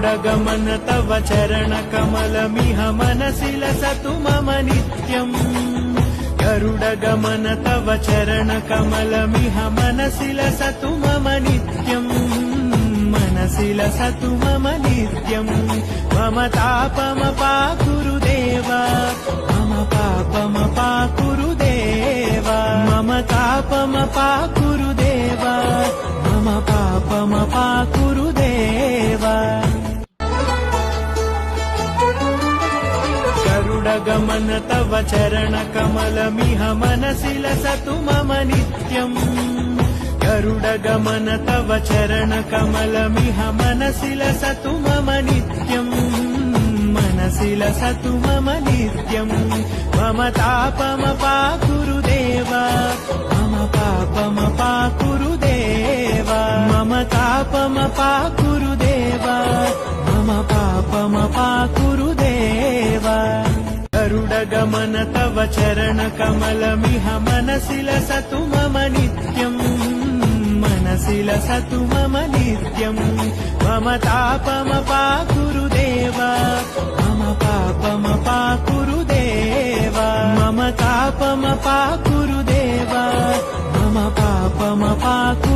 गरुडगमन तव चरणकमलमिह मनसि लसतु मम नित्यम् गरुडगमन तव चरणकमलमिह मनसि लसतु मम नित्यम् मनसि लसतु मम नित्यम् मम तापमपाकुरु देव मम पापमपाकुरु देव मम तापमपाकुरु देव मम पापमपाकुरु देव गरुडगमन तव चरणकमलमिह मनसि लसतु मम नित्यम् गरुडगमन तव चरणकमलमिह मनसि लसतु मम नित्यम् मनसि लसतु मम नित्यम् मम तापमपाकुरु देव मम पापमपाकुरु देव मम तापमपाकुरु देव मम पापमपाकुरु देव गरुडगमन तव चरणकमलमिह मनसि लसतु मम नित्यम् मनसि लसतु मम नित्यम् मम तापमपाकुरु देव मम पापमपाकुरु देव मम तापमपाकुरु देव मम पापमपाकुरु